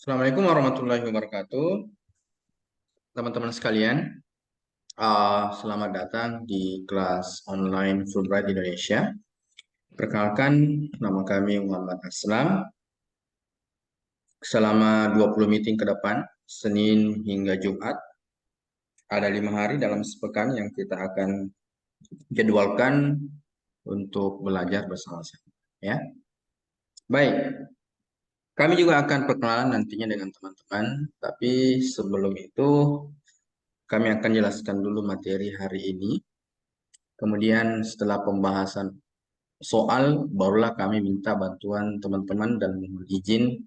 Assalamualaikum warahmatullahi wabarakatuh, teman-teman sekalian. Selamat datang di kelas online Fulbright Indonesia. Perkenalkan, nama kami Muhammad Aslam. Selama 20 meeting ke depan, Senin hingga Jumat, ada 5 hari dalam sepekan yang kita akan jadwalkan untuk belajar bersama-sama. Ya, baik. Kami juga akan perkenalan nantinya dengan teman-teman, tapi sebelum itu kami akan jelaskan dulu materi hari ini. Kemudian setelah pembahasan soal, barulah kami minta bantuan teman-teman dan mohon izin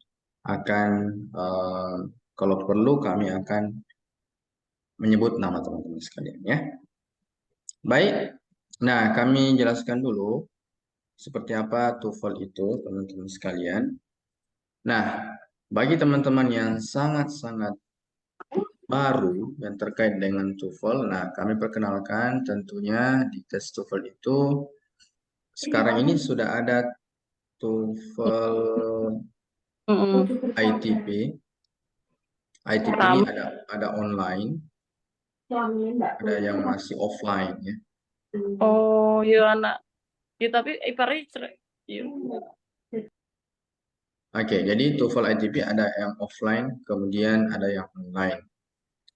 akan kalau perlu kami akan menyebut nama teman-teman sekalian ya. Baik. Nah, kami jelaskan dulu seperti apa TOEFL itu teman-teman sekalian. Nah, bagi teman-teman yang sangat-sangat baru yang terkait dengan TOEFL, nah kami perkenalkan tentunya di tes TOEFL itu sekarang ini sudah ada TOEFL Mm-mm. ITP. ITP ini Ram. ada online, ada yang masih offline ya. Oh, iya anak. Ya tapi iparnya iya. Oke, jadi TOEFL ITP ada yang offline, kemudian ada yang online.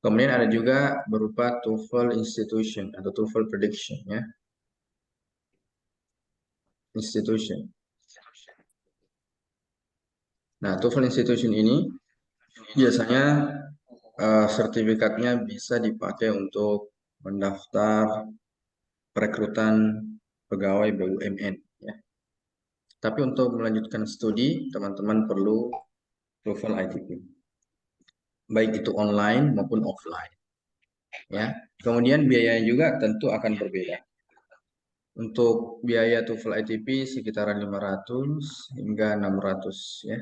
Kemudian ada juga berupa TOEFL Institution atau TOEFL Prediction ya. Institution. Nah, TOEFL Institution ini biasanya sertifikatnya bisa dipakai untuk mendaftar perekrutan pegawai BUMN ya. Tapi untuk melanjutkan studi, teman-teman perlu TOEFL ITP. Baik itu online maupun offline. Ya. Kemudian biayanya juga tentu akan berbeda. Untuk biaya TOEFL ITP sekitaran 500 hingga 600 ya.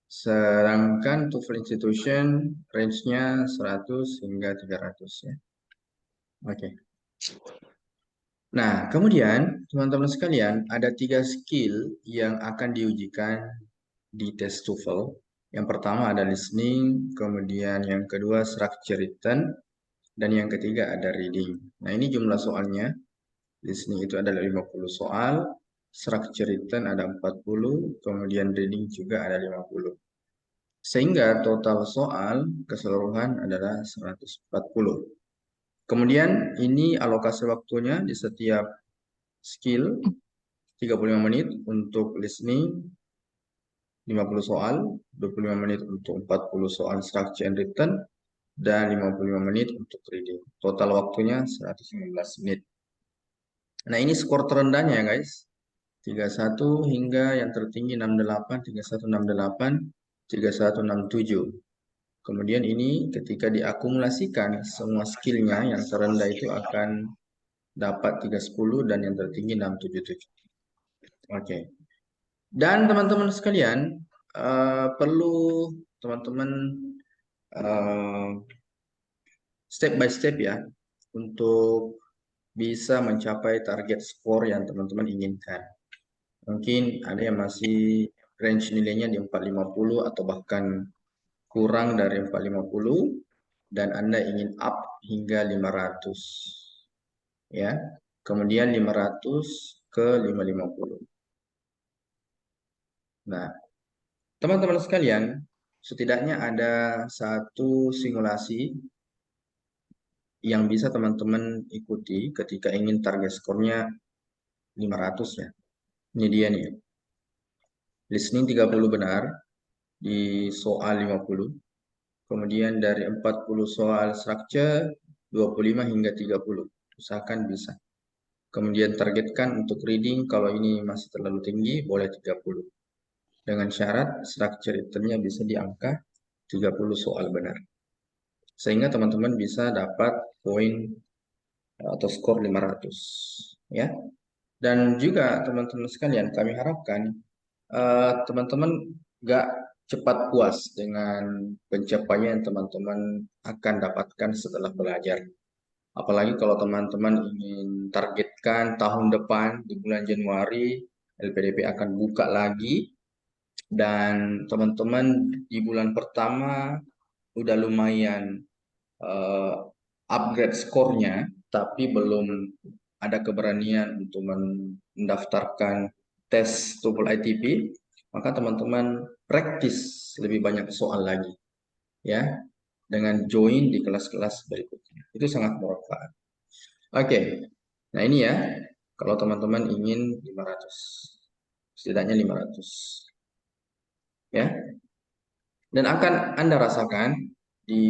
Sedangkan TOEFL Institution range-nya 100 hingga 300 ya. Oke. Nah, kemudian teman-teman sekalian ada 3 skill yang akan diujikan di tes TOEFL. Yang pertama ada listening, kemudian yang kedua structure written, dan yang ketiga ada reading. Nah, ini jumlah soalnya. Listening itu ada 50 soal, structure written ada 40, kemudian reading juga ada 50. Sehingga total soal keseluruhan adalah 140. Kemudian ini alokasi waktunya di setiap skill 35 menit untuk listening, 50 soal, 25 menit untuk 40 soal structure and written, dan 55 menit untuk reading. Total waktunya 115 menit. Nah, ini skor terendahnya ya guys. 31 hingga yang tertinggi 68, 3168, 3167. Kemudian ini ketika diakumulasikan semua skillnya yang terendah itu akan dapat 310 dan yang tertinggi 677. Oke. Dan teman-teman sekalian, perlu teman-teman eh, step by step ya untuk bisa mencapai target skor yang teman-teman inginkan. Mungkin ada yang masih range nilainya di 450 atau bahkan kurang dari 450 dan Anda ingin up hingga 500 ya. Kemudian 500 ke 550. Nah, teman-teman sekalian, setidaknya ada satu simulasi yang bisa teman-teman ikuti ketika ingin target skornya 500 ya. Ini dia nih. Listening 30 benar di soal 50. Kemudian dari 40 soal structure 25 hingga 30. Usahakan bisa. Kemudian targetkan untuk reading kalau ini masih terlalu tinggi boleh 30. Dengan syarat structure written-nya bisa di angka 30 soal benar. Sehingga teman-teman bisa dapat poin atau skor 500 ya. Dan juga teman-teman sekalian kami harapkan teman-teman gak cepat puas dengan pencapaian yang teman-teman akan dapatkan setelah belajar. Apalagi kalau teman-teman ingin targetkan tahun depan di bulan Januari LPDP akan buka lagi Dan teman-teman di bulan pertama udah lumayan upgrade skornya, tapi belum ada keberanian untuk mendaftarkan tes TOEFL ITP, maka teman-teman praktis lebih banyak soal lagi, ya, dengan join di kelas-kelas berikutnya. Itu sangat bermanfaat. Oke, nah ini ya, kalau teman-teman ingin 500, setidaknya 500, ya. Dan akan Anda rasakan di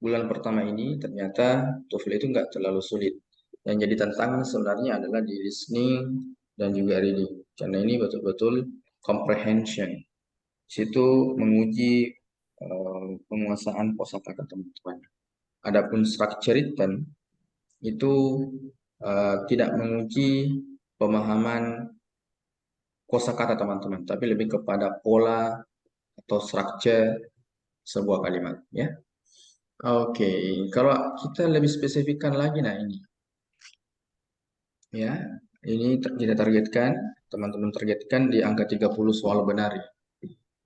bulan pertama ini ternyata TOEFL itu nggak terlalu sulit. Yang jadi tantangan sebenarnya adalah di listening dan juga reading. Karena ini betul-betul comprehension. Situ menguji penguasaan kosakata teman-teman. Adapun structure written itu tidak menguji pemahaman kosakata teman-teman, tapi lebih kepada pola atau structure sebuah kalimat, ya. Oke, kalau kita lebih spesifikkan lagi, nah ini, ya, ini kita targetkan, teman-teman targetkan di angka 30 soal benar.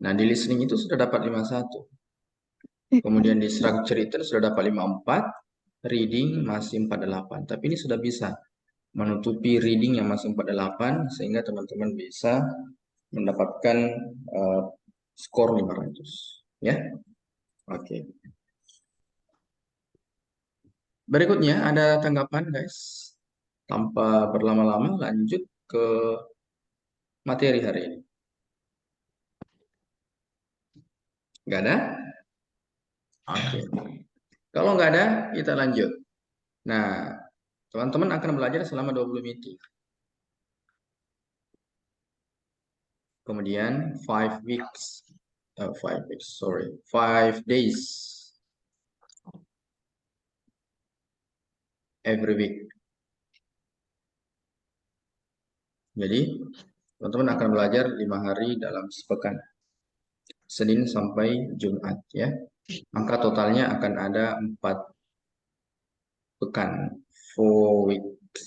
Nah, di listening itu sudah dapat 51. Kemudian di structure itu sudah dapat 54, reading masih 48. Tapi ini sudah bisa menutupi reading yang masih 48, sehingga teman-teman bisa mendapatkan skor 500. Ya, oke. Berikutnya ada tanggapan, guys. Tanpa berlama-lama lanjut ke materi hari ini. Nggak ada? Oke. Kalau nggak ada, kita lanjut. Nah, teman-teman akan belajar selama 20 meeting. Kemudian 5 days every week. Jadi, teman-teman akan belajar 5 hari dalam sepekan. Senin sampai Jumat, ya. Maka totalnya akan ada 4 pekan, 4 weeks.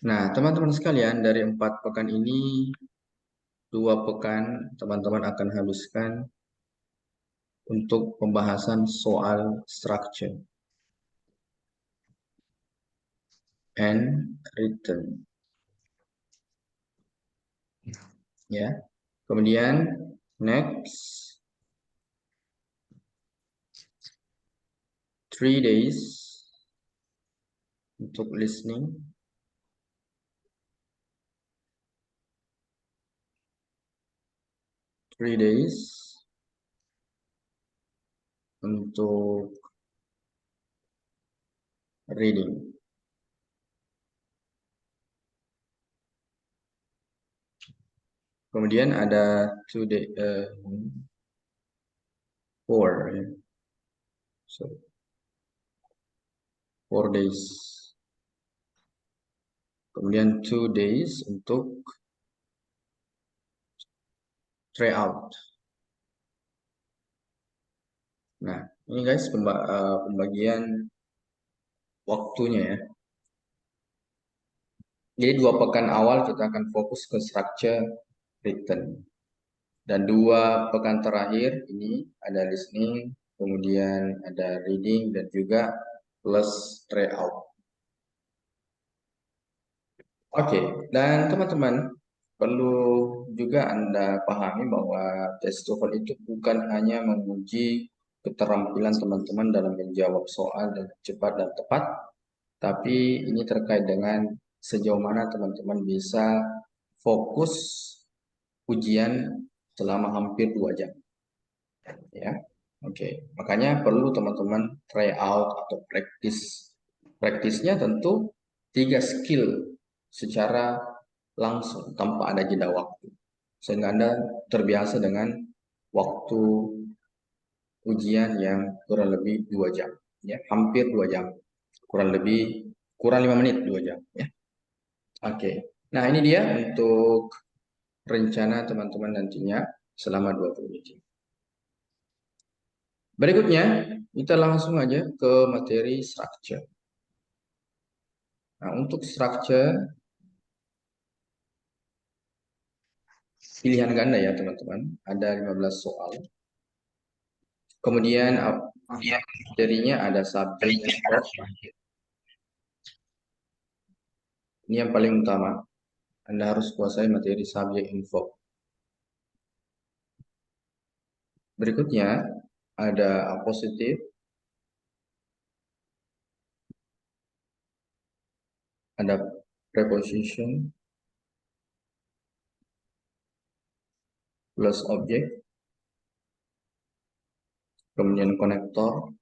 Nah, teman-teman sekalian, dari 4 pekan ini, 2 pekan teman-teman akan habiskan untuk pembahasan soal structure and written. Ya. Kemudian next 3 days untuk listening. 3 days untuk reading. Kemudian ada 4 ya. So 4 days. Kemudian 2 days untuk try out. Nah, ini guys pembagian waktunya ya. Jadi 2 pekan awal kita akan fokus ke structure written. Dan 2 pekan terakhir ini ada listening, kemudian ada reading, dan juga plus try out. Oke, dan teman-teman perlu juga Anda pahami bahwa tes TOEFL itu bukan hanya menguji keterampilan teman-teman dalam menjawab soal dengan cepat dan tepat, tapi ini terkait dengan sejauh mana teman-teman bisa fokus ujian selama hampir 2 jam. Ya, oke. Makanya perlu teman-teman try out atau praktis. Praktisnya tentu 3 skill secara langsung tanpa ada jeda waktu. Sehingga Anda terbiasa dengan waktu ujian yang kurang lebih 2 jam. Ya, hampir 2 jam. Kurang 5 menit 2 jam. Ya. Oke. Nah, ini dia untuk rencana teman-teman nantinya selama 20 meeting. Berikutnya, kita langsung aja ke materi structure. Nah, untuk structure, pilihan ganda ya teman-teman. Ada 15 soal. Kemudian materinya ada subjek and verb. Ini yang paling utama. Anda harus kuasai materi subjek and verb. Berikutnya ada appositive, ada preposition plus objek, kemudian konektor,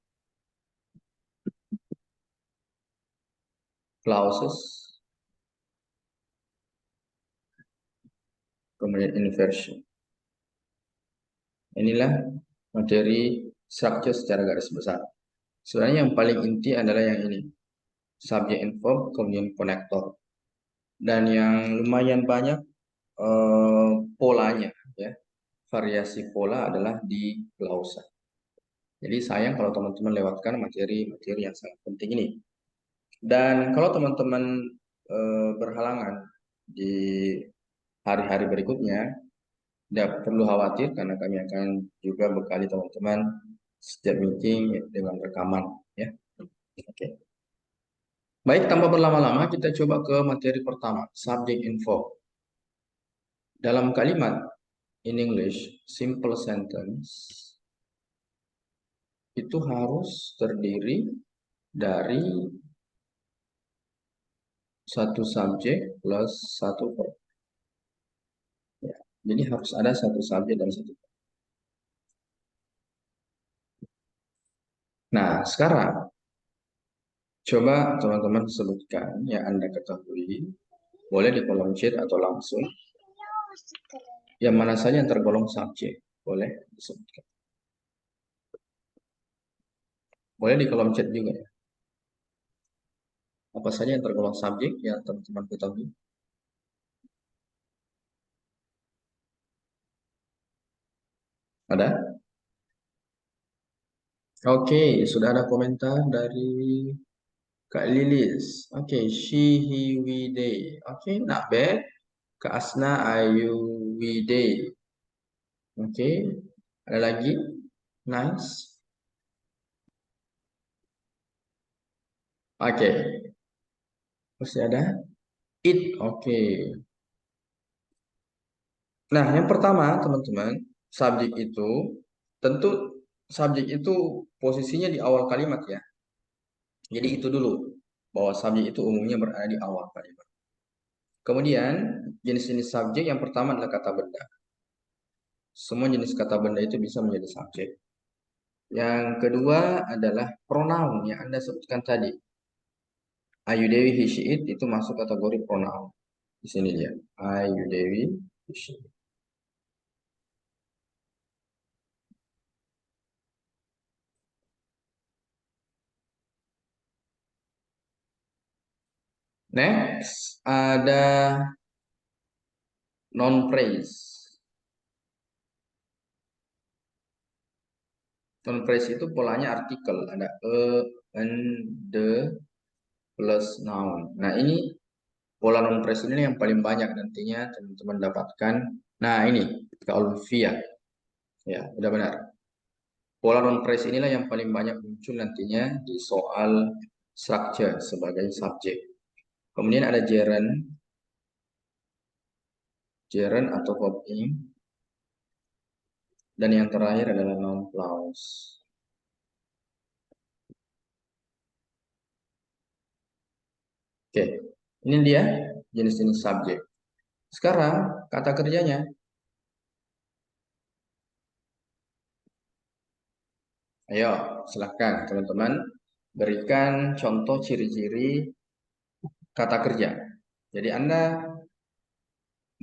clauses, kemudian inversion. Inilah materi structure secara garis besar. Sebenarnya yang paling inti adalah yang ini, subject and verb, kemudian konektor. Dan yang lumayan banyak polanya, ya, variasi pola adalah di klausa. Jadi sayang kalau teman-teman lewatkan materi-materi yang sangat penting ini. Dan kalau teman-teman berhalangan di hari-hari berikutnya, tidak perlu khawatir karena kami akan juga bekali teman-teman setiap meeting dengan rekaman, ya. Oke. Baik, tanpa berlama-lama kita coba ke materi pertama, subject info. Dalam kalimat in English, simple sentence itu harus terdiri dari satu subjek plus satu verb. Ya, jadi harus ada satu subjek dan satu verb. Nah, sekarang coba teman-teman sebutkan yang Anda ketahui. Boleh di kolom chat atau langsung. Yang mana saja yang tergolong subjek. Boleh disebutkan. Boleh di kolom chat juga ya. Apa saja yang tergolong subjek yang teman-teman ketahui? Ada? Oke, sudah ada komentar dari Kak Lilis. Oke, she, he, we, they. Oke, not bad. Kak Asna, Ayu, we, they. Oke, ada lagi? Nice. Oke, masih ada? It. Oke. Nah, yang pertama, teman-teman, subjek itu tentu subjek itu posisinya di awal kalimat ya. Jadi itu dulu bahwa subjek itu umumnya berada di awal kalimat. Kemudian jenis-jenis subjek yang pertama adalah kata benda. Semua jenis kata benda itu bisa menjadi subjek. Yang kedua adalah pronoun yang Anda sebutkan tadi. Ayu Dewi, he, she, it itu masuk kategori pronoun. Di sini dia. Ayu Dewi, he, she, it. Next ada non phrase. Non phrase itu polanya artikel, ada an, the plus noun. Nah, ini pola non phrase ini yang paling banyak nantinya teman-teman dapatkan. Nah, ini Kak Olivia. Ya, udah benar. Pola non phrase inilah yang paling banyak muncul nantinya di soal structure sebagai subjek. Kemudian ada gerund, gerund atau verb ing. Dan yang terakhir adalah noun clause. Oke, ini dia jenis-jenis subjek. Sekarang kata kerjanya. Ayo, silahkan teman-teman berikan contoh ciri-ciri kata kerja. Jadi Anda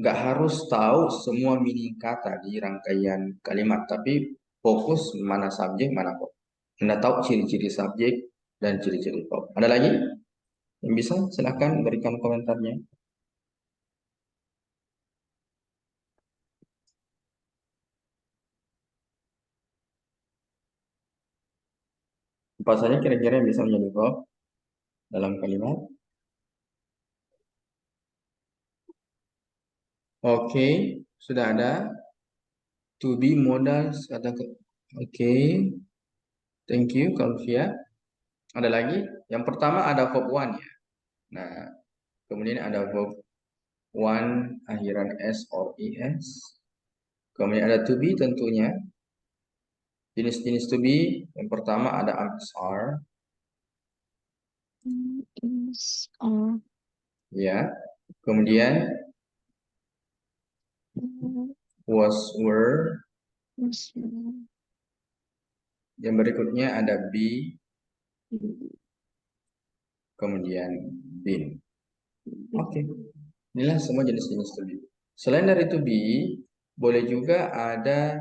nggak harus tahu semua meaning kata di rangkaian kalimat, tapi fokus mana subjek, mana verb. Anda tahu ciri-ciri subjek dan ciri-ciri verb. Ada lagi yang bisa? Silahkan berikan komentarnya. Apa saja kira-kira yang bisa menjadi verb dalam kalimat? Oke, Sudah ada? To be modal kata Oke. Thank you, Kalvia. Ada lagi? Yang pertama ada verb one ya. Nah, kemudian ada verb one akhiran s or es. Kemudian ada to be tentunya. Jenis-jenis to be yang pertama ada are. Is or Ya. Kemudian was, were. was Yang berikutnya ada be, kemudian been. Oke. Inilah semua jenis-jenis to be. Selain dari to be, boleh juga ada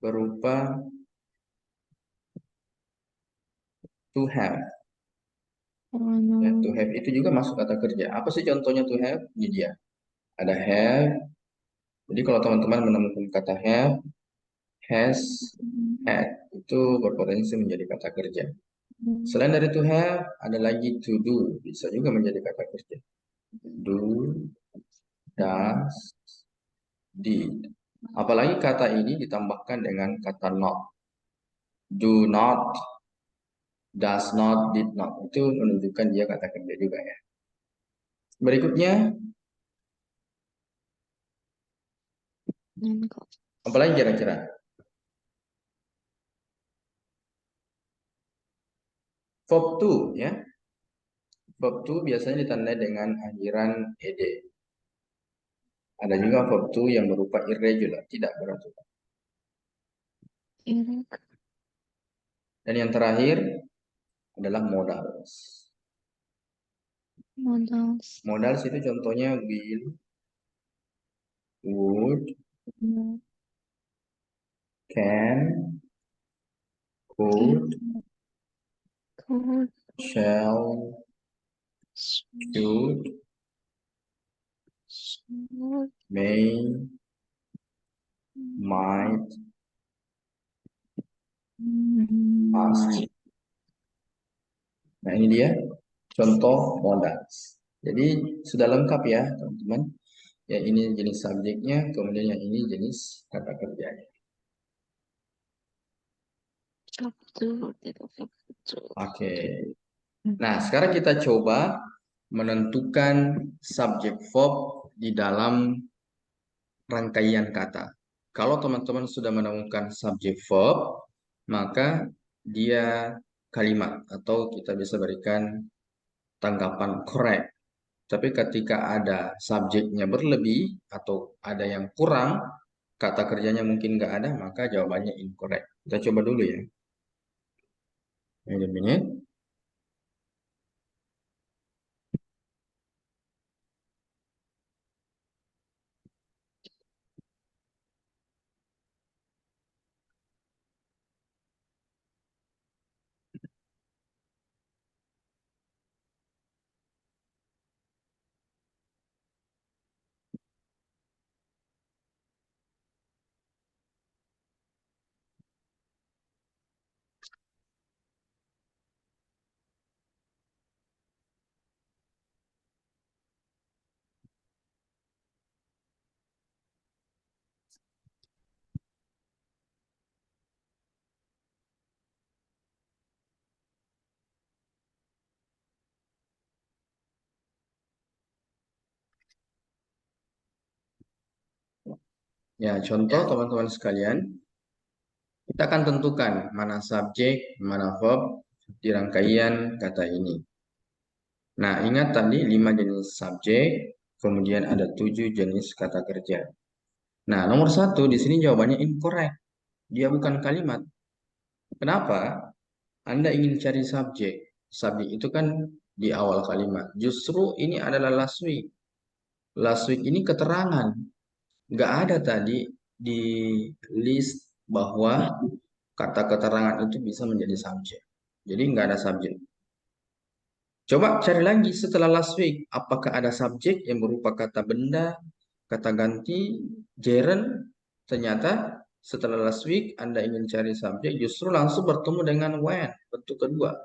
berupa to have. Ya, to have itu juga masuk kata kerja. Apa sih contohnya to have? Ini dia. Ada have. Jadi kalau teman-teman menemukan kata have, has, had, itu berpotensi menjadi kata kerja. Selain dari to have, ada lagi to do. Bisa juga menjadi kata kerja. Do, does, did. Apalagi kata ini ditambahkan dengan kata not. Do not, does not, did not. Itu menunjukkan dia kata kerja juga ya. Berikutnya, apalagi kira-kira? Verb to ya. Verb to biasanya ditandai dengan akhiran ed. Ada juga verb to yang berupa irregular, tidak beraturan. Dan yang terakhir adalah modals. Modals itu contohnya will, would, can, could, shall, should, may, might, must. Nah ini dia contoh modals. Jadi sudah lengkap ya teman-teman. Ya ini jenis subjeknya, kemudian yang ini jenis kata kerjanya. Oke. Nah sekarang kita coba menentukan subjek verb di dalam rangkaian kata. Kalau teman-teman sudah menemukan subjek verb, maka dia kalimat atau kita bisa berikan tanggapan correct. Tapi ketika ada subjeknya berlebih atau ada yang kurang, kata kerjanya mungkin nggak ada, maka jawabannya incorrect. Kita coba dulu ya. Wait a minute. Ya, contoh teman-teman sekalian, kita akan tentukan mana subjek, mana verb di rangkaian kata ini. Nah, ingat tadi 5 jenis subjek, kemudian ada 7 jenis kata kerja. Nah, nomor 1 di sini jawabannya incorrect. Dia bukan kalimat. Kenapa? Anda ingin cari subjek. Subjek itu kan di awal kalimat. Justru ini adalah last week. Last week ini keterangan. Nggak ada tadi di list bahwa kata keterangan itu bisa menjadi subjek. Jadi nggak ada subjek. Coba cari lagi setelah last week. Apakah ada subjek yang berupa kata benda, kata ganti, gerund? Ternyata setelah last week Anda ingin cari subjek justru langsung bertemu dengan when, bentuk kedua.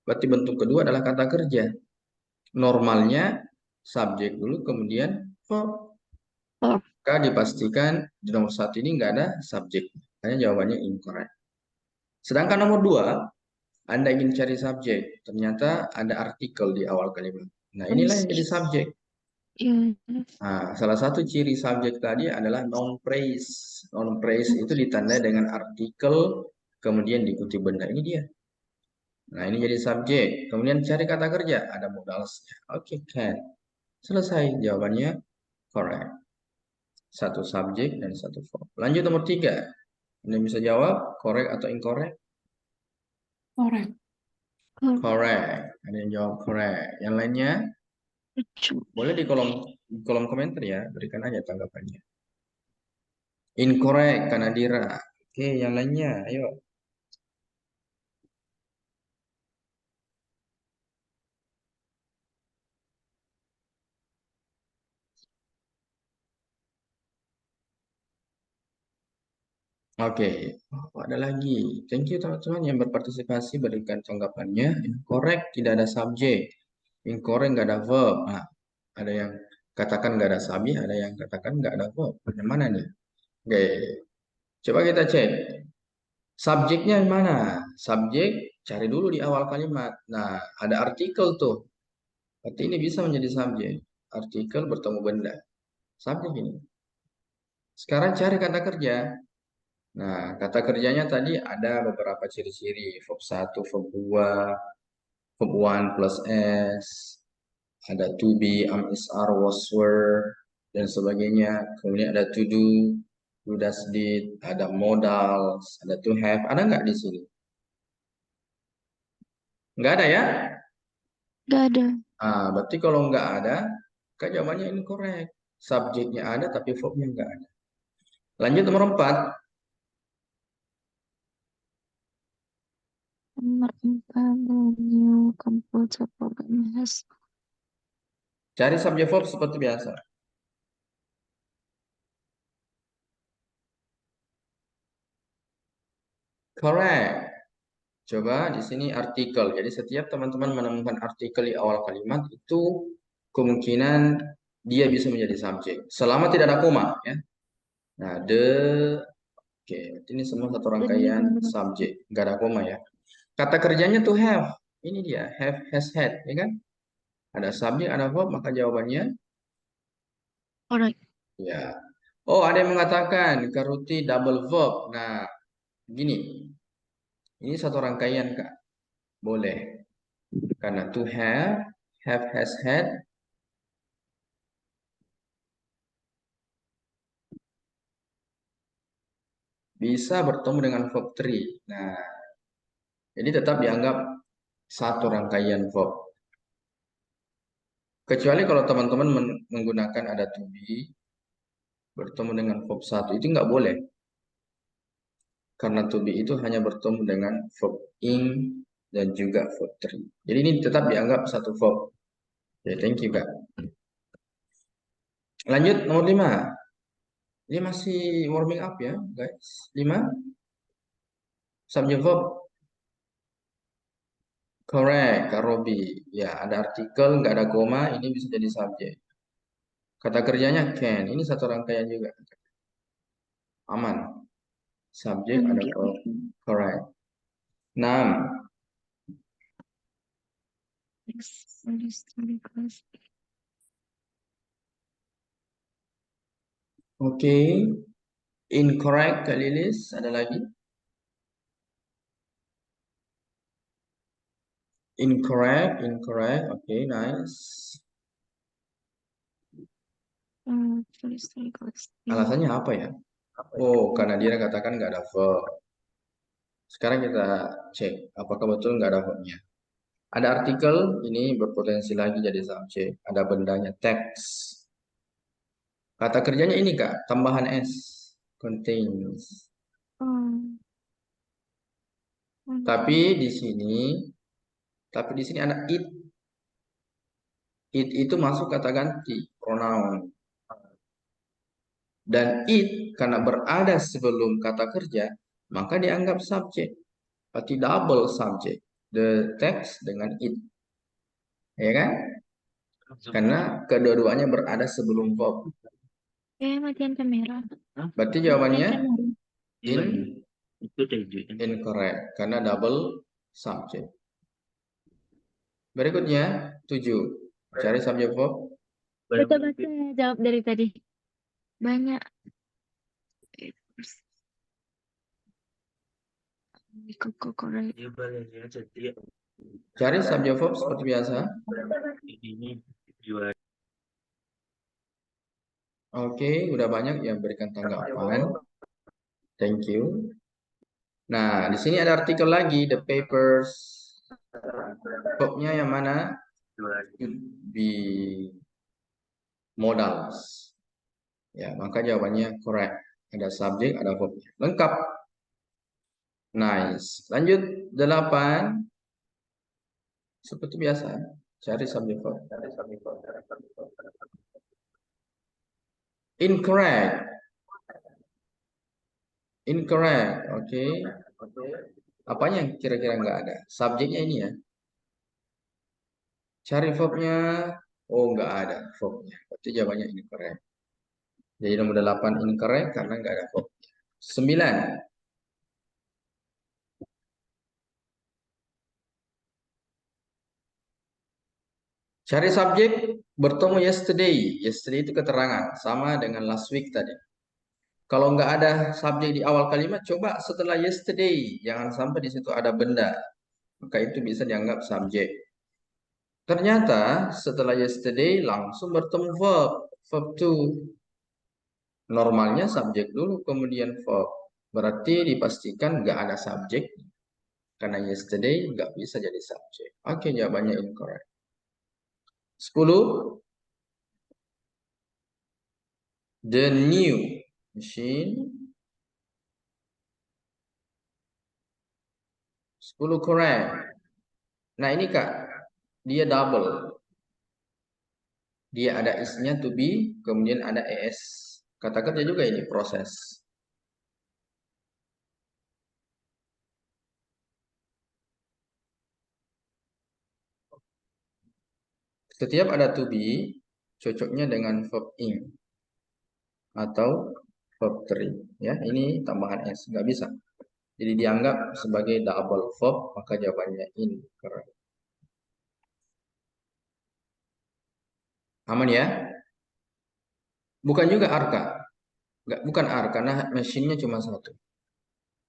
Berarti bentuk kedua adalah kata kerja. Normalnya subjek dulu kemudian verb. Maka dipastikan di nomor 1 ini nggak ada subjek. Hanya jawabannya incorrect. Sedangkan nomor 2, Anda ingin cari subjek. Ternyata ada artikel di awal kalimat. Nah, inilah yang jadi subjek. Iya. Nah, salah satu ciri subjek tadi adalah noun phrase. Noun phrase itu ditandai dengan artikel, kemudian diikuti benda. Ini dia. Nah, ini jadi subjek. Kemudian cari kata kerja. Ada modalsnya. Oke, can. Selesai. Jawabannya correct. Satu subjek dan satu verb. Lanjut nomor 3. Anda bisa jawab correct atau incorrect? Correct. Correct. Ada yang jawab correct. Yang lainnya boleh di kolom komentar ya. Berikan aja tanggapannya. Incorrect, Kanadira. Oke, yang lainnya. Ayo. Oke, oh, ada lagi. Thank you teman-teman yang berpartisipasi, berikan tanggapannya. Incorrect, tidak ada subjek. Incorrect, nggak ada verb. Nah, ada yang katakan nggak ada subjek, ada yang katakan nggak ada verb. Bagaimana nih? Oke, coba kita cek. Subjeknya yang mana? Subjek, cari dulu di awal kalimat. Nah, ada artikel tuh. Berarti ini bisa menjadi subjek. Artikel bertemu benda. Subjek ini. Sekarang cari kata kerja. Nah, kata kerjanya tadi ada beberapa ciri-ciri. Verb 1, verb 2, verb 1 plus S. Ada to be, am, is, are, was, were, dan sebagainya. Kemudian ada to do does, did, ada modals, ada to have. Ada nggak di sini? Nggak ada ya? Nggak ada. Berarti kalau nggak ada, kan jawabannya incorrect. Subjeknya ada, tapi verbnya nggak ada. Lanjut nomor 4. Nomor 4, the new computer program has. Cari subjek verb seperti biasa. Correct. Coba di sini artikel. Jadi setiap teman-teman menemukan artikel di awal kalimat itu kemungkinan dia bisa menjadi subjek. Selama tidak ada koma ya. Nah, oke, ini semua satu rangkaian subjek, nggak ada koma ya. Kata kerjanya to have. Ini dia, have, has, had, ya kan? Ada subjek, ada verb, maka jawabannya Alright. ya. Oh, ada yang mengatakan karuti double verb. Nah, gini. Ini satu rangkaian, Kak. Boleh. Karena to have, has, had, bisa bertemu dengan verb 3. Nah, jadi tetap dianggap satu rangkaian verb. Kecuali kalau teman-teman menggunakan ada to be bertemu dengan verb 1, itu nggak boleh. Karena to be itu hanya bertemu dengan verb ing dan juga verb 3. Jadi ini tetap dianggap satu verb. Oke, thank you, Kak. Lanjut nomor 5. Ini masih warming up ya, guys. 5. Subject verb. Correct, Kak Robi. Ya, ada artikel, nggak ada koma, ini bisa jadi subjek. Kata kerjanya can, ini satu rangkaian juga. Aman. Subjek ada verb. Correct. 6. Oke. Incorrect, Kak Lilis. Ada lagi? Incorrect. Oke, nice. Alasannya apa ya? Oh, karena dia katakan nggak ada verb. Sekarang kita cek apakah betul nggak ada verbnya. Ada artikel, ini berpotensi lagi jadi subjek. Ada bendanya teks. Kata kerjanya ini Kak, tambahan S. Contains. Tapi di sini ada it. It itu masuk kata ganti, pronoun. Dan it karena berada sebelum kata kerja, maka dianggap subjek. Berarti double subjek. The text dengan it. Ya kan? Karena kedua-duanya berada sebelum verb. Matian kamera. Berarti Matian jawabannya kamera. Itu tujuh. incorrect karena double subject. Berikutnya 7. Cari subject verb. Baca-baca jawab dari tadi. Banyak. Kok korek. Dia baliknya jadi Cari subject verb seperti biasa. ini jual. Oke, udah banyak yang berikan tanggapan. Thank you. Nah, di sini ada artikel lagi, the papers. Verbnya yang mana? Could be modals. Ya, maka jawabannya correct. Ada subjek, ada verb. Lengkap. Nice. Lanjut 8. Seperti biasa, cari subjek verb. Incorrect. Incorrect. Oke. Apanya yang kira-kira nggak ada? Subjeknya ini ya. Cari verbnya. Oh, nggak ada verbnya. Berarti jawabannya incorrect. Jadi nomor 8 incorrect karena nggak ada verb. 9. Cari subjek bertemu yesterday. Yesterday itu keterangan. Sama dengan last week tadi. Kalau nggak ada subjek di awal kalimat, coba setelah yesterday. Jangan sampai di situ ada benda. Maka itu bisa dianggap subjek. Ternyata setelah yesterday langsung bertemu verb. Verb to. Normalnya subjek dulu kemudian verb. Berarti dipastikan nggak ada subjek. Karena yesterday nggak bisa jadi subjek. Oke, jawabannya incorrect. 10. The new machine. 10 correct. Nah ini Kak, dia double. Dia ada is-nya to be, kemudian ada es. Kata kerja juga ini proses. Setiap ada to be, cocoknya dengan verb ing atau verb three. Ya, ini tambahan s, nggak bisa. Jadi dianggap sebagai double verb, maka jawabannya incorrect. Aman ya? Bukan juga arka. Nggak, bukan are, karena mesinnya cuma satu.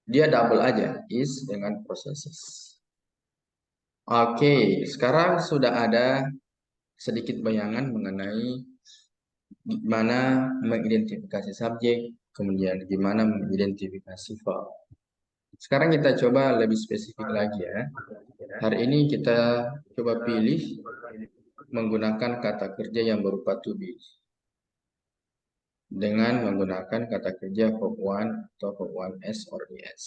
Dia double aja, is dengan processes. Oke, sekarang sudah ada sedikit bayangan mengenai gimana mengidentifikasi subjek, kemudian gimana mengidentifikasi verb. Sekarang kita coba lebih spesifik lagi ya. Hari ini kita coba pilih menggunakan kata kerja yang berupa to be. Dengan menggunakan kata kerja verb one atau verb one s or es.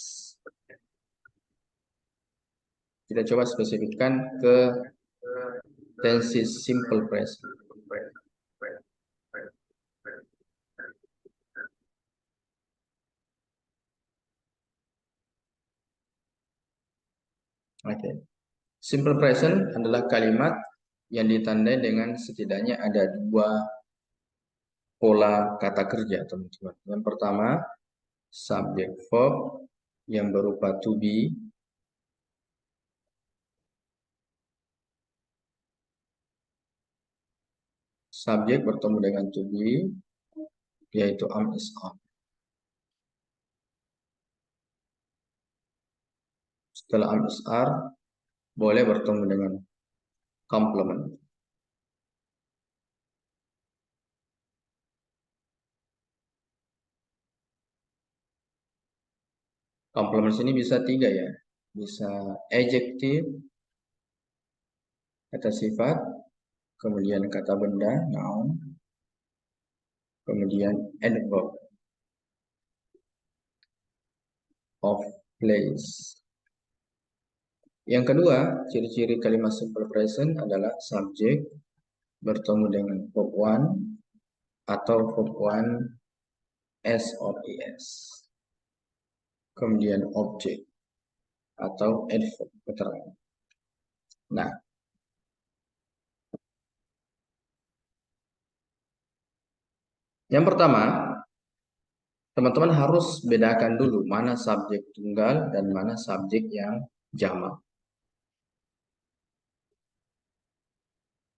Kita coba spesifikkan ke tenses simple present. Oke. Simple present adalah kalimat yang ditandai dengan setidaknya ada dua pola kata kerja, teman-teman. Yang pertama, subject verb yang berupa to be. Subjek bertemu dengan to be, yaitu am is on. Setelah am is are, boleh bertemu dengan complement. Complement sini bisa tiga ya. Bisa adjective, kata sifat, kemudian kata benda, noun, kemudian adverb of place. Yang kedua, ciri-ciri kalimat simple present adalah subjek bertemu dengan verb one atau verb one s or es. Kemudian objek atau adverb keterangan. Nah, Yang pertama, teman-teman harus bedakan dulu mana subjek tunggal dan mana subjek yang jamak.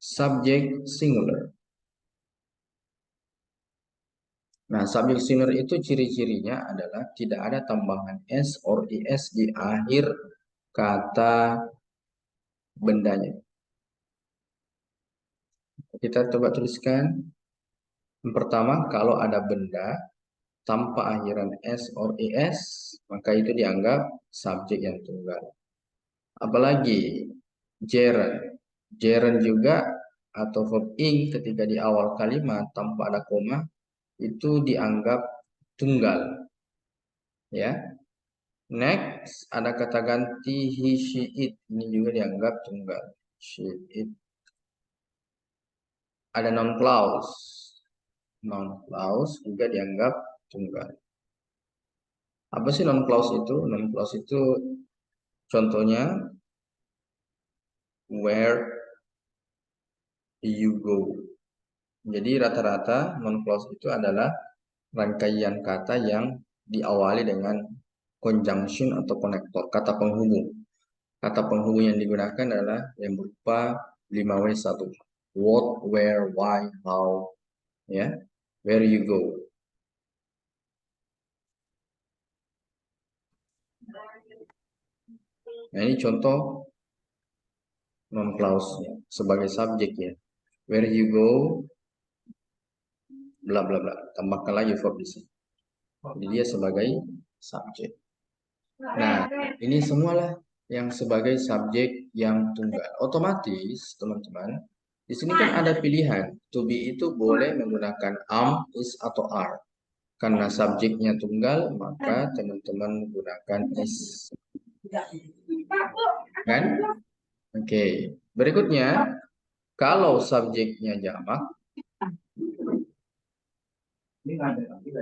Subjek singular. Nah, subjek singular itu ciri-cirinya adalah tidak ada tambahan s or is di akhir kata bendanya. Kita coba tuliskan. Yang pertama, kalau ada benda tanpa akhiran s or is, maka itu dianggap subjek yang tunggal. Apalagi gerund. Gerund juga atau verb ing ketika di awal kalimat tanpa ada koma itu dianggap tunggal. Ya. Next, ada kata ganti he, she, it. Ini juga dianggap tunggal. She, it. Ada noun clause. Noun clause juga dianggap tunggal. Apa sih noun clause itu? Noun clause itu contohnya where you go. Jadi rata-rata noun clause itu adalah rangkaian kata yang diawali dengan conjunction atau konektor, kata penghubung. Kata penghubung yang digunakan adalah yang berupa 5W1. What, where, why, how, ya, where you go. Nah, ini contoh non clause sebagai subjek ya. Where you go, bla bla bla. Tambahkan lagi verb di sini. Jadi dia sebagai subjek. Nah, ini semualah yang sebagai subjek yang tunggal. Otomatis, teman-teman, di sini kan ada pilihan. To be itu boleh menggunakan am, is, atau are. Karena subjeknya tunggal, maka teman-teman menggunakan is. Kan? Oke. Berikutnya, kalau subjeknya jamak,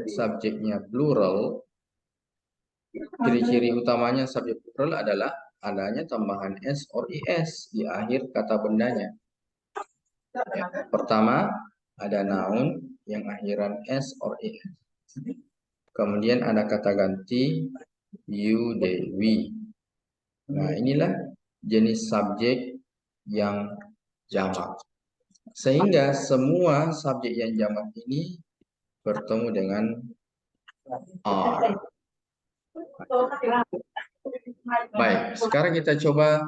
subjeknya plural, ciri-ciri utamanya subjek plural adalah adanya tambahan s or is di akhir kata bendanya. Ya, pertama, ada noun yang akhiran s or is. Kemudian ada kata ganti you, they, we. Nah, inilah jenis subjek yang jamak. Sehingga semua subjek yang jamak ini bertemu dengan are. Baik, sekarang kita coba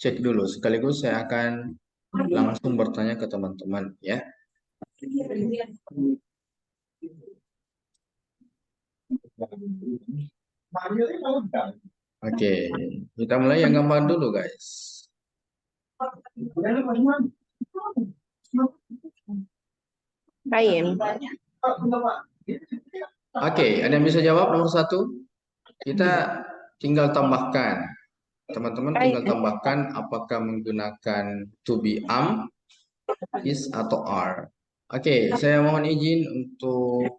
cek dulu. Sekaligus saya akan langsung bertanya ke teman-teman ya. Oke, kita mulai yang gampang dulu guys. Ryan. Oke, ada yang bisa jawab nomor 1? Kita tinggal tambahkan. Teman-teman tinggal tambahkan apakah menggunakan to be am, is, atau are. Oke, saya mohon izin untuk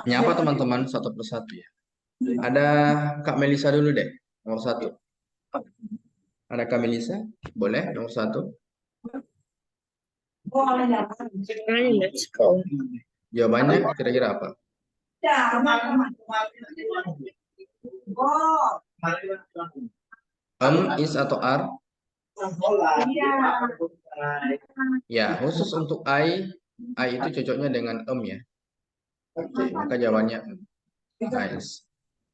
menyapa teman-teman satu persatu ya. Ada Kak Melisa dulu deh, nomor 1. Ada Kak Melisa? Boleh, nomor 1. Let's go. Jawabannya kira-kira apa? Is atau are? Ya, khusus untuk I itu cocoknya dengan ya. Oke, maka jawabannya nice.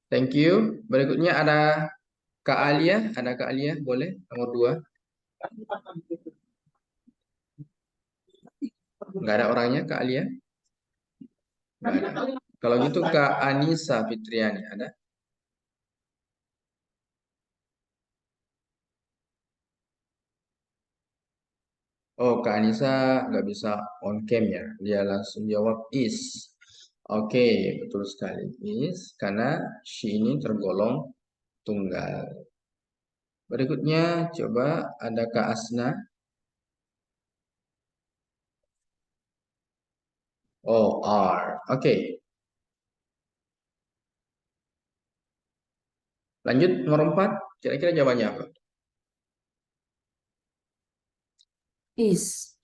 Thank you. Berikutnya ada Kak Alia. Ada Kak Alia, boleh? Nomor 2. Nggak ada orangnya, Kak Alia? Nggak ada. Kalau gitu Kak Anissa Fitriani, ada? Oh, Kak Anissa nggak bisa on cam ya. Dia langsung jawab is. Oke, betul sekali. Is, karena she ini tergolong tunggal. Berikutnya, coba ada Kak Asna. Oh, are. Oke. Lanjut, nomor 4. Kira-kira jawabannya apa? Is.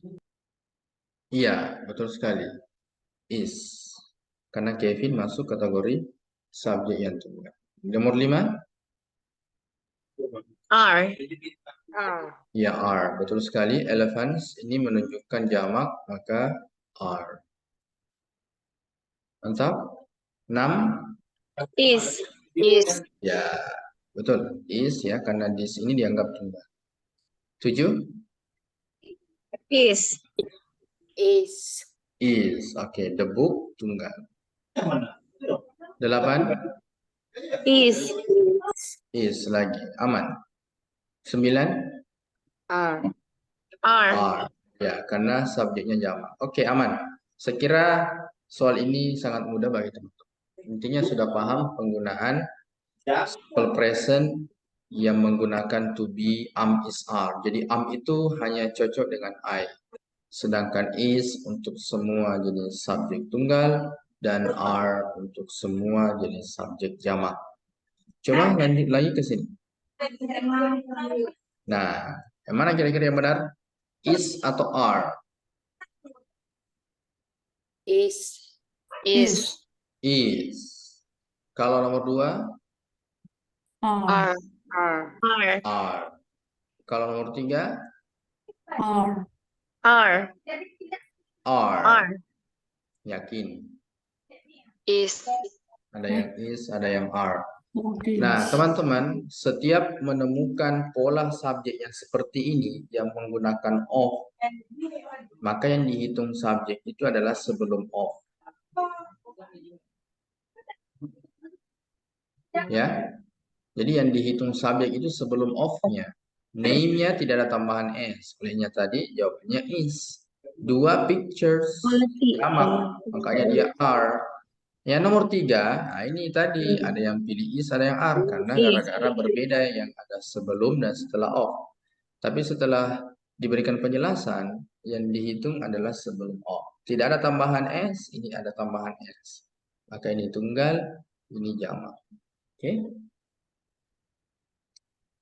Iya, betul sekali. is. Karena Kevin masuk kategori subjek yang tunggal. Nomor 5, R. ya are. Betul sekali. Elephants ini menunjukkan jamak, maka are. Mantap. 6, Is. ya betul. Is ya, karena this ini dianggap tunggal. 7, Is. is. Oke, the book tunggal. 8, Is. lagi. Aman. 9, R. are. Ya, karena subjeknya jamak. Oke, aman. Sekira soal ini sangat mudah bagi teman-teman. Intinya sudah paham penggunaan simple present yang menggunakan to be, am, is, are. Jadi am itu hanya cocok dengan I. Sedangkan is untuk semua jenis subjek tunggal dan are untuk semua jenis subjek jamak. Coba lanjut lagi ke sini. Nah, yang mana kira-kira yang benar? Is atau are? Is. Is. Kalau nomor 2, R. are. Kalau nomor 3, R. are. Yakin? Is. Ada yang is, ada yang are. Oke. Nah, teman-teman, setiap menemukan pola subjek yang seperti ini yang menggunakan of, maka yang dihitung subjek itu adalah sebelum of. Ya. Jadi yang dihitung subjek itu sebelum of-nya. Name-nya tidak ada tambahan s. Olehnya tadi jawabannya is. 2 pictures jamak, makanya dia are. Yang nomor 3, nah ini tadi ada yang pilih is, ada yang are karena gara-gara berbeda yang ada sebelum dan setelah of. Tapi setelah diberikan penjelasan, yang dihitung adalah sebelum of. Tidak ada tambahan s, ini ada tambahan s. Maka ini tunggal, ini jamak. Oke?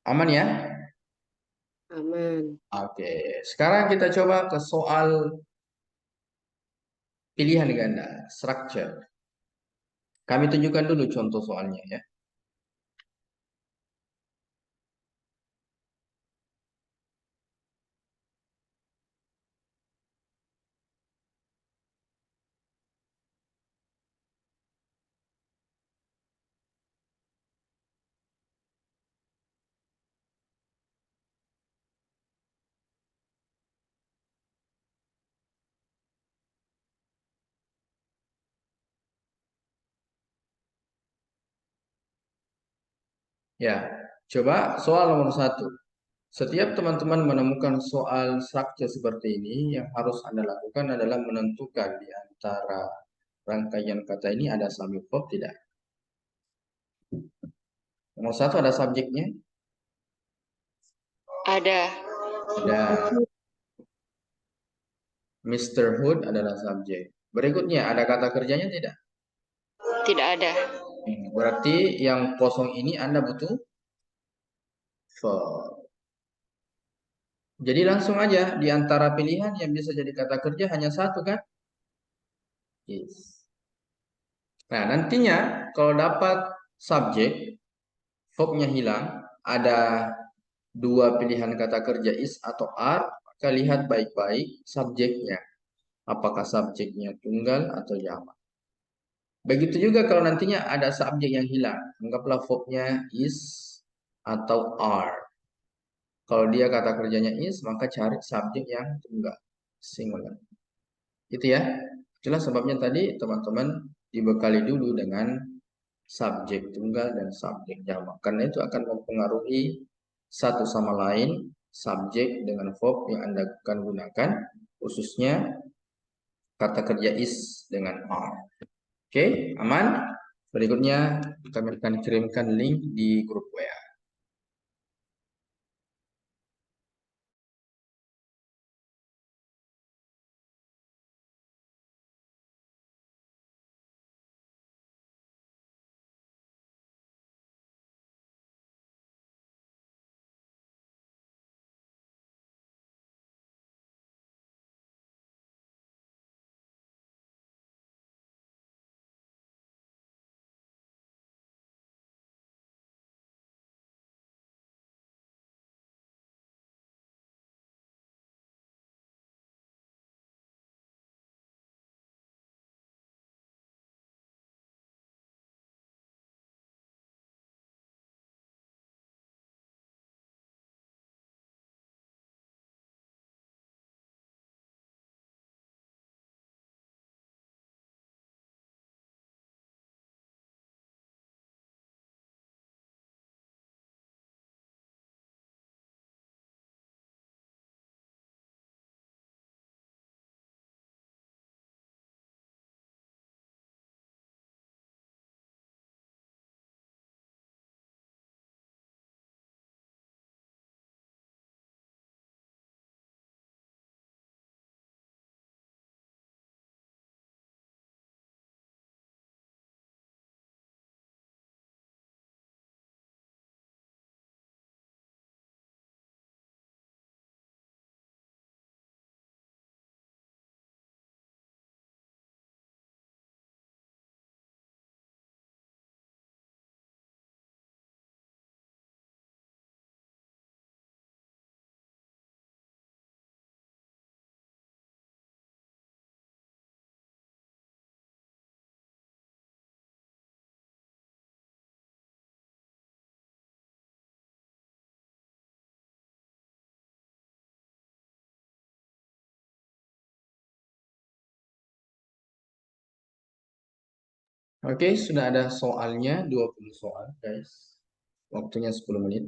Aman ya? Aman. Oke, sekarang kita coba ke soal pilihan ganda, structure. Kami tunjukkan dulu contoh soalnya ya. Ya, coba soal nomor 1. Setiap teman-teman menemukan soal structure seperti ini, yang harus Anda lakukan adalah menentukan di antara rangkaian kata ini ada subjek verb tidak. Nomor 1 ada subjeknya? Ada. Ada. Mr. Hood adalah subjek. Berikutnya, ada kata kerjanya tidak? Tidak ada. Berarti yang kosong ini Anda butuh verb. Jadi langsung aja di antara pilihan yang bisa jadi kata kerja hanya satu kan? Is. Nah, nantinya kalau dapat subjek, verbnya hilang, ada 2 pilihan kata kerja is atau are, maka lihat baik-baik subjeknya. Apakah subjeknya tunggal atau jamak. Begitu juga kalau nantinya ada subjek yang hilang, anggaplah verbnya is atau are. Kalau dia kata kerjanya is, maka cari subjek yang tunggal, singular. Itu ya. Itulah sebabnya tadi teman-teman dibekali dulu dengan subjek tunggal dan subjek jamak. Karena itu akan mempengaruhi satu sama lain subjek dengan verb yang Anda akan gunakan, khususnya kata kerja is dengan are. Oke, aman? Berikutnya kami akan kirimkan link di grup WA. Oke, sudah ada soalnya 20 soal, guys. Waktunya 10 menit.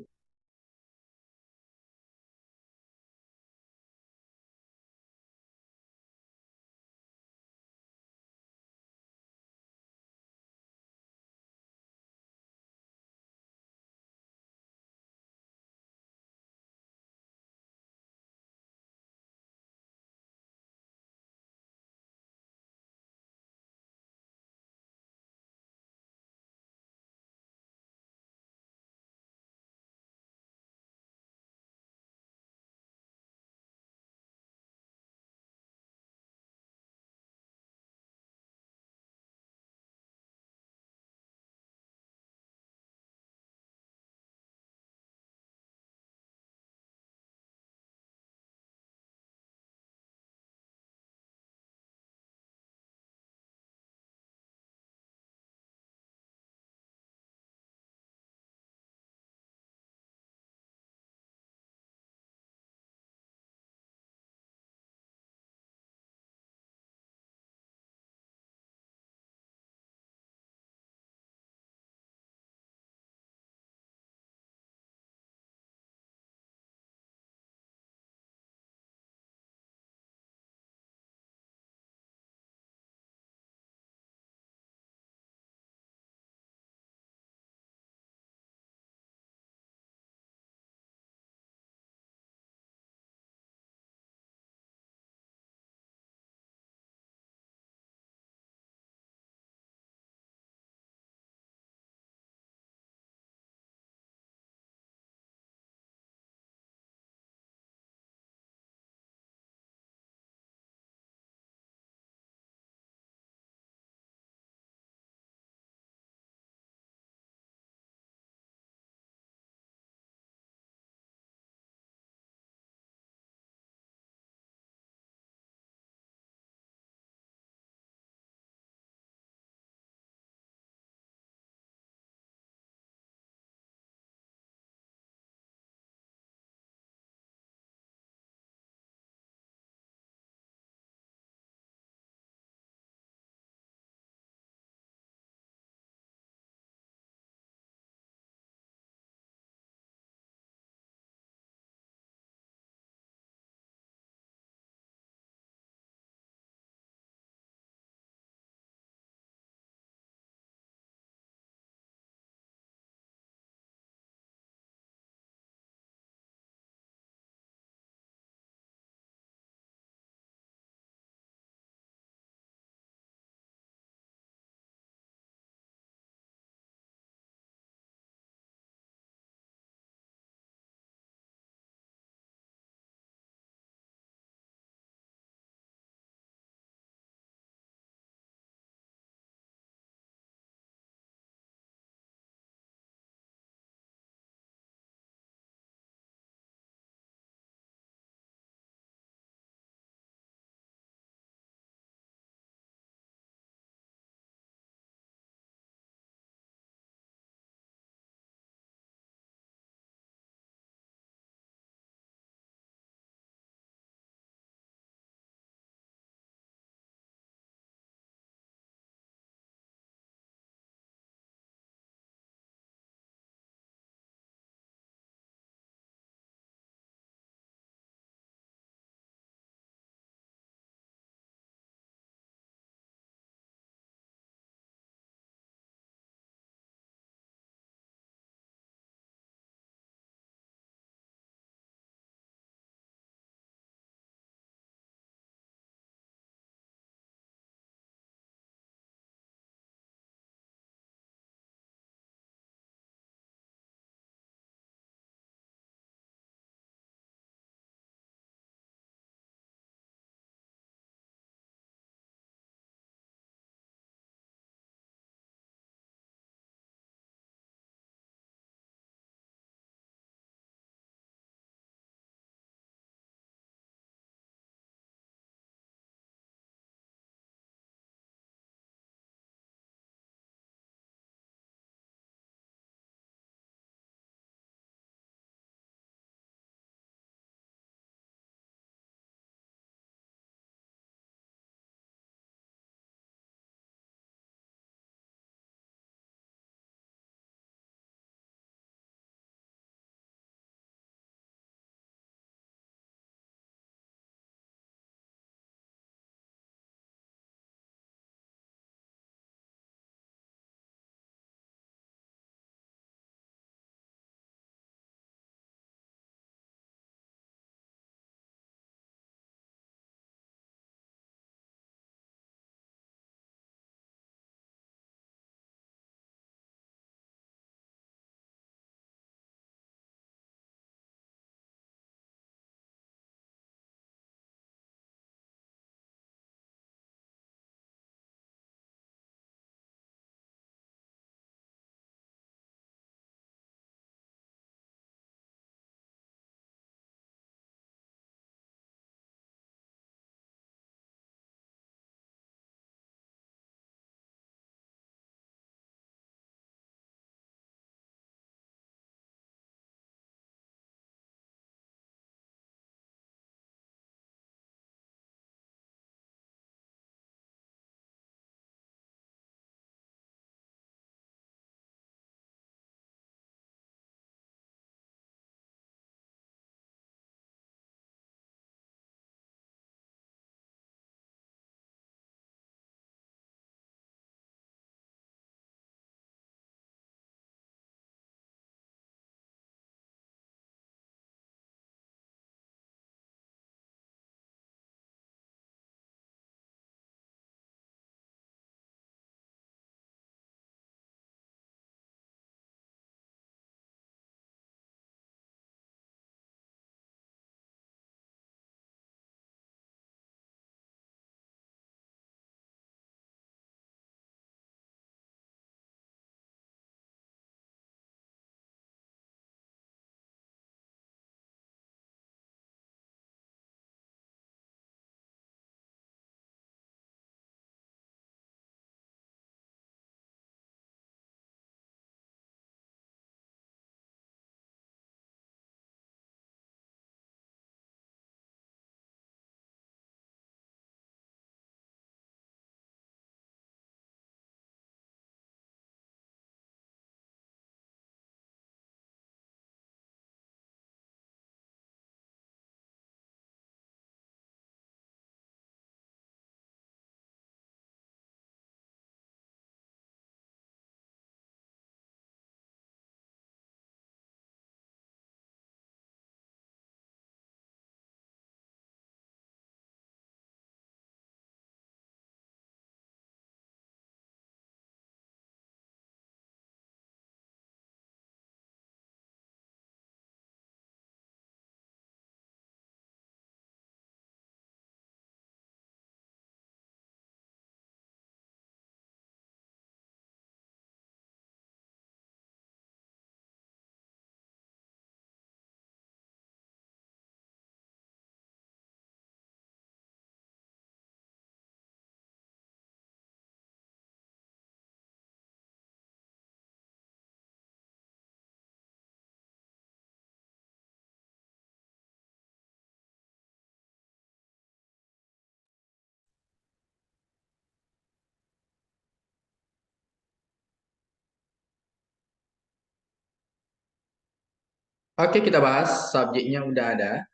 Oke, kita bahas subjeknya udah ada.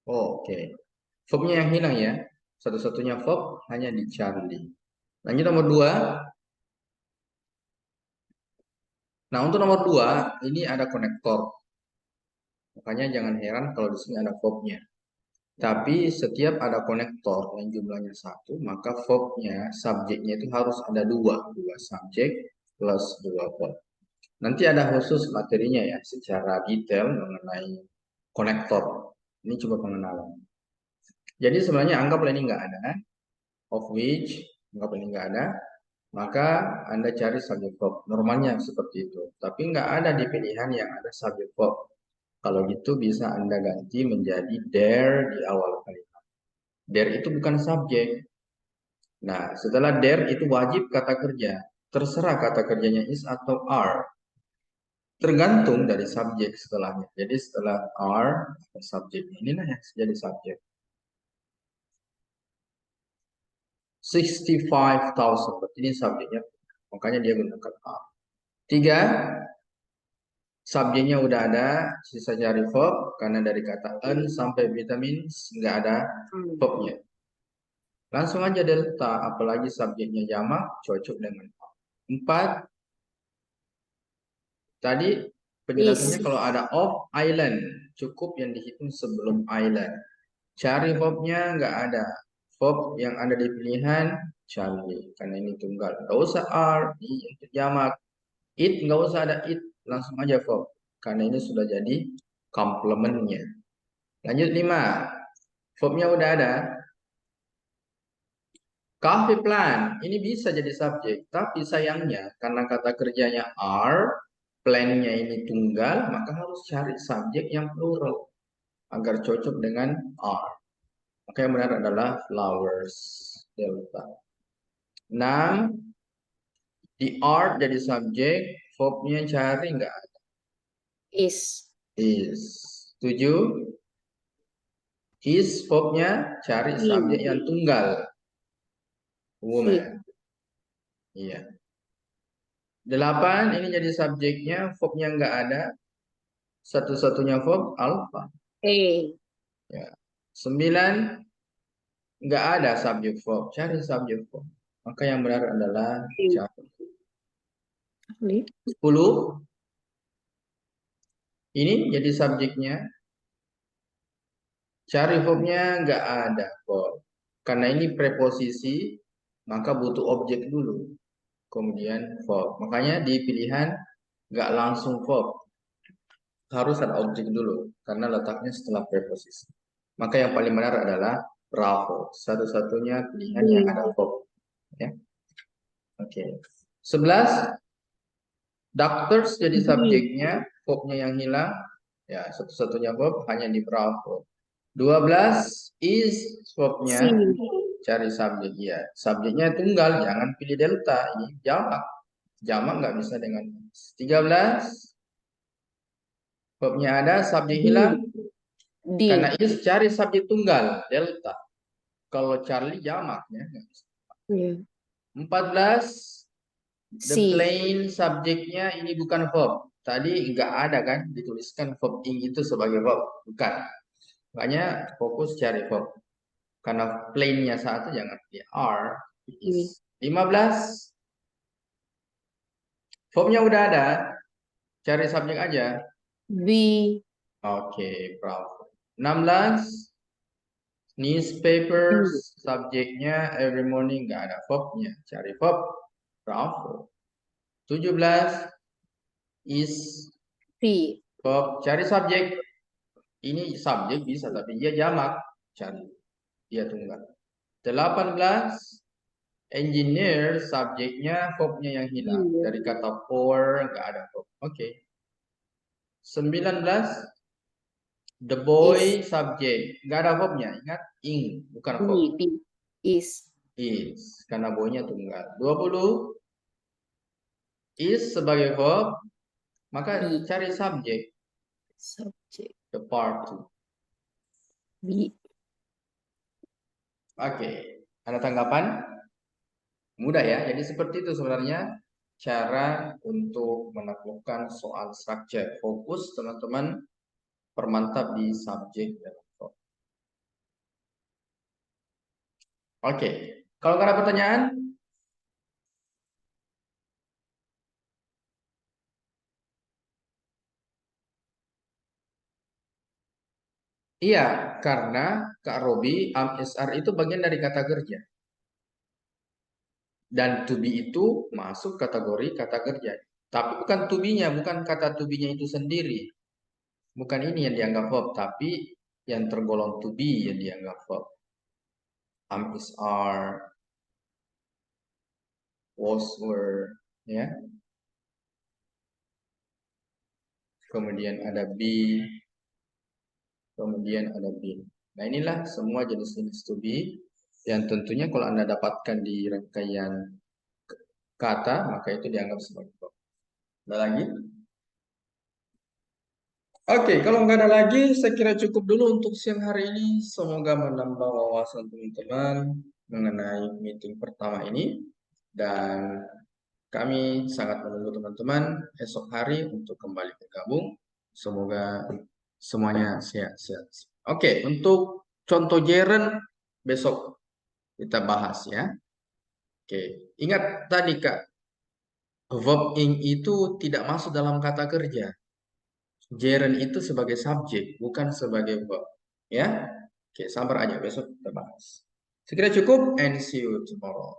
Oke. Verbnya yang hilang ya. Satu-satunya verb hanya di Charlie. Lanjut nomor 2. Nah, untuk nomor 2 ini ada konektor. Makanya jangan heran kalau di sini ada verbnya. Tapi setiap ada konektor yang jumlahnya 1, maka verbnya, subjeknya itu harus ada 2. 2 subjek plus 2 verb. Nanti ada khusus materinya ya, secara detail mengenai konektor. Ini coba pengenalan. Jadi sebenarnya anggaplah ini nggak ada, of which, anggap ini nggak ada, maka Anda cari subjek verb. Normalnya seperti itu. Tapi nggak ada di pilihan yang ada subjek verb. Kalau gitu bisa Anda ganti menjadi there di awal kalimat. There itu bukan subjek. Nah, setelah there itu wajib kata kerja. Terserah kata kerjanya is atau are. Tergantung dari subjek setelahnya. Jadi setelah are, subjek inilah yang jadi subjek. 65,000. Berarti ini subjeknya. Makanya dia gunakan are. 3. Subjeknya udah ada, sisa cari verb. Karena dari kata earn sampai vitamins nggak ada verbnya. Langsung aja delta, apalagi subjeknya jamak, cocok dengan 4. Tadi penjelasannya kalau ada of island, cukup yang dihitung sebelum island. Cari verbnya nggak ada. Verb yang ada di pilihan, cari. Karena ini tunggal. Nggak usah are, ini untuk jamak. It, nggak usah ada it, langsung aja verb. Karena ini sudah jadi komplementnya. Lanjut 5. Verbnya udah ada. Cafe plan, ini bisa jadi subjek, tapi sayangnya karena kata kerjanya are, plan-nya ini tunggal, maka harus cari subjek yang plural agar cocok dengan are. Maka yang benar adalah flowers, delta. 6. The art jadi subjek, verb-nya cari nggak ada. Is. Is. 7. Is, verb-nya cari subjek yang tunggal. Woman. Iya. 8, ini jadi subjeknya, verbnya nggak ada. Satu-satunya verb alpha. Ya. 9, nggak ada subjek verb. Cari subjek verb. Maka yang benar adalah cari. 10, ini jadi subjeknya. Cari verbnya nggak ada verb. Karena ini preposisi, maka butuh objek dulu. Kemudian verb. Makanya di pilihan nggak langsung verb. Harus ada objek dulu. Karena letaknya setelah preposisi. Maka yang paling benar adalah bravo. Satu-satunya pilihan yang ada verb. Ya. Oke. 11. Doctors jadi subjeknya. Verbnya yang hilang. Ya, satu-satunya verb hanya di bravo. 12 is verbnya. Cari subjek ya. Subjeknya tunggal, jangan pilih delta. Ini jamak. Jamak nggak bisa dengan is. 13. Verbnya ada, subjek hilang. Karena is cari subjek tunggal, delta. Kalau Charlie jamaknya. 14. The plain subjeknya ini bukan verb. Tadi nggak ada kan dituliskan verb ing itu sebagai verb. Bukan. Makanya fokus cari verb. Karena plainnya satu jangan pilih are. Is. 15. Verbnya udah ada. Cari subjek aja. Oke, bravo. 16. Newspapers, subjeknya every morning nggak ada verbnya. Cari verb. Bravo. 17. Is verb. Cari subjek. Ini subjek bisa, tapi dia jamak. Cari. Dia tunggal. 18. Engineer, subjeknya, verbnya yang hilang. Dari kata for, nggak ada verb. Oke. 19. The boy, subjek. Nggak ada verbnya. Ingat, ing. Bukan verb. Is. Karena boy-nya tunggal. 20. Is sebagai verb. Maka cari subjek. The part 2. Oke. Ada tanggapan? Mudah ya. Jadi seperti itu sebenarnya. cara untuk menaklukkan soal structure. Fokus teman-teman permantap di subjek dan verb. Oke, kalau nggak ada pertanyaan, iya, karena Kak Robi, SR itu bagian dari kata kerja. Dan to be itu masuk kategori kata kerja. Tapi bukan to be-nya, bukan kata to be-nya itu sendiri. Bukan ini yang dianggap verb, tapi yang tergolong to be yang dianggap verb. Is are, was were, ya. Kemudian ada be, kemudian ada been. Nah, inilah semua jenis-jenis to be yang tentunya kalau Anda dapatkan di rangkaian kata, maka itu dianggap sebagai verb. Ada lagi? Oke, kalau nggak ada lagi, saya kira cukup dulu untuk siang hari ini. Semoga menambah wawasan teman-teman mengenai meeting pertama ini. Dan kami sangat menunggu teman-teman esok hari untuk kembali bergabung. Semoga semuanya sehat-sehat. Oke, untuk contoh gerund besok kita bahas ya. Oke, ingat tadi Kak, verb ing itu tidak masuk dalam kata kerja. Gerund itu sebagai subjek, bukan sebagai verb. Ya, oke, sabar aja besok kita bahas. Sekira cukup and see you tomorrow.